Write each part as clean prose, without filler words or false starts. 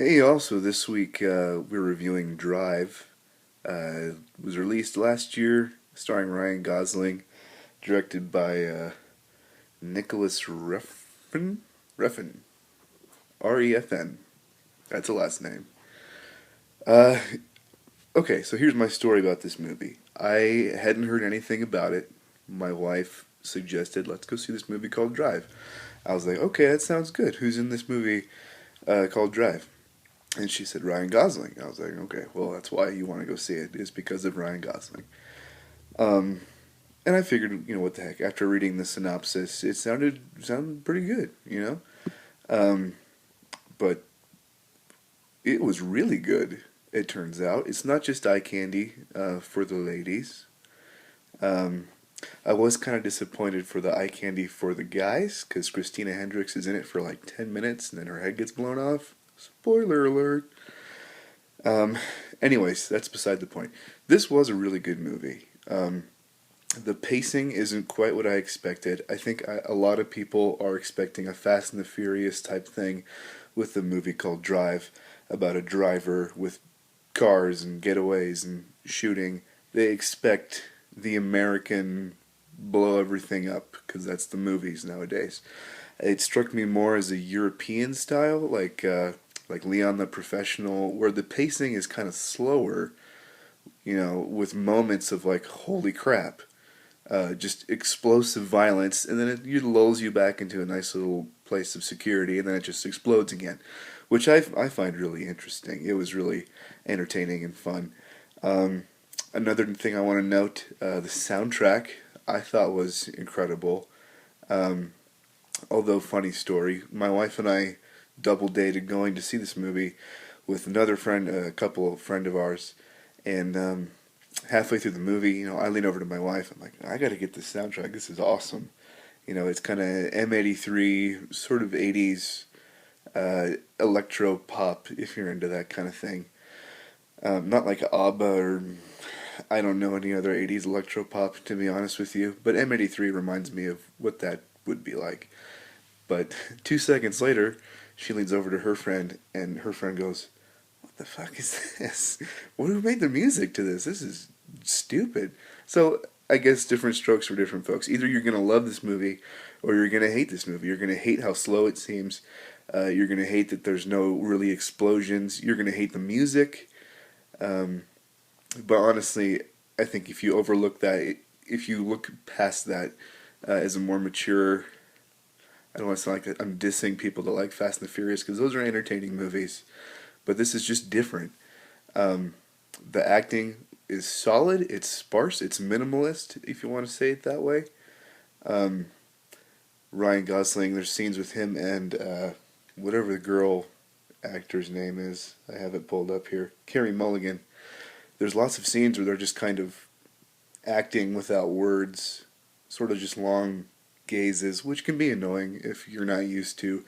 Hey, also this week we're reviewing Drive. It was released last year, starring Ryan Gosling, directed by Nicolas Refn. Refn. R-E-F-N. That's a last name. Uh, okay, so here's my story about this movie. I hadn't heard anything about it. My wife suggested, let's go see this movie called Drive. I was like, okay, that sounds good. Who's in this movie called Drive? And she said Ryan Gosling. I was like, okay, well, that's why you want to go see it, is because of Ryan Gosling. Um, and I figured, what the heck? After reading the synopsis, it sounded pretty good, Um, but it was really good. It turns out it's not just eye candy for the ladies. Um, I was kind of disappointed for the eye candy for the guys because Christina Hendricks is in it for like 10 minutes and then her head gets blown off. Spoiler alert. Um, Anyways, that's beside the point. This was a really good movie. The pacing isn't quite what I expected. I think a lot of people are expecting a Fast and the Furious type thing with the movie called Drive, about a driver with cars and getaways and shooting. They expect the American blow everything up because that's the movies nowadays. It struck me more as a European style, like Leon the Professional, where the pacing is kind of slower, with moments of like, holy crap, just explosive violence, and then it lulls you back into a nice little place of security, and then it just explodes again, which I find really interesting. It was really entertaining and fun. Um, Another thing I want to note, the soundtrack I thought was incredible. Um, Although, funny story, my wife and I double dated going to see this movie with another friend, a couple friend of ours, and halfway through the movie, I lean over to my wife. I'm like, I got to get this soundtrack. This is awesome. It's kind of M83, sort of 80s electro pop, if you're into that kind of thing. Not like ABBA or I don't know any other 80s electro pop, to be honest with you, but M83 reminds me of what that would be like. But 2 seconds later, she leans over to her friend, and her friend goes, "What the fuck is this? Who made the music to this? This is stupid." So I guess different strokes for different folks. Either you're gonna love this movie, or you're gonna hate this movie. You're gonna hate how slow it seems. You're gonna hate that there's no really explosions. You're gonna hate the music. Um, but honestly, I think if you overlook that, if you look past that as a more mature, I don't want to sound like I'm dissing people that like Fast and the Furious because those are entertaining movies, but this is just different. Um, the acting is solid, it's sparse, it's minimalist, if you want to say it that way. Um, Ryan Gosling, there's scenes with him and whatever the girl actor's name is. I have it pulled up here. Carey Mulligan. There's lots of scenes where they're just kind of acting without words, sort of just long gazes, which can be annoying if you're not used to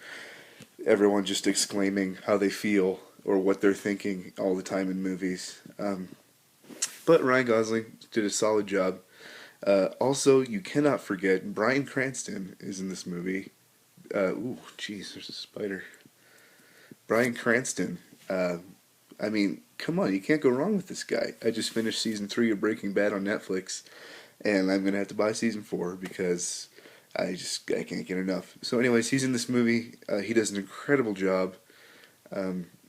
everyone just exclaiming how they feel or what they're thinking all the time in movies. But Ryan Gosling did a solid job. Also, you cannot forget Bryan Cranston is in this movie. Ooh, jeez, there's a spider. Bryan Cranston. I mean, come on, you can't go wrong with this guy. I just finished season 3 of Breaking Bad on Netflix, and I'm gonna have to buy season 4 because I can't get enough. So, anyways, he's in this movie. He does an incredible job.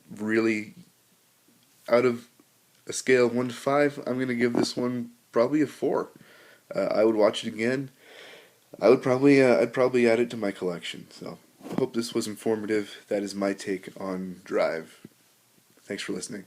Really, out of a scale of 1 to 5, I'm gonna give this one probably a 4. I would watch it again. I'd probably add it to my collection. So, I hope this was informative. That is my take on Drive. Thanks for listening.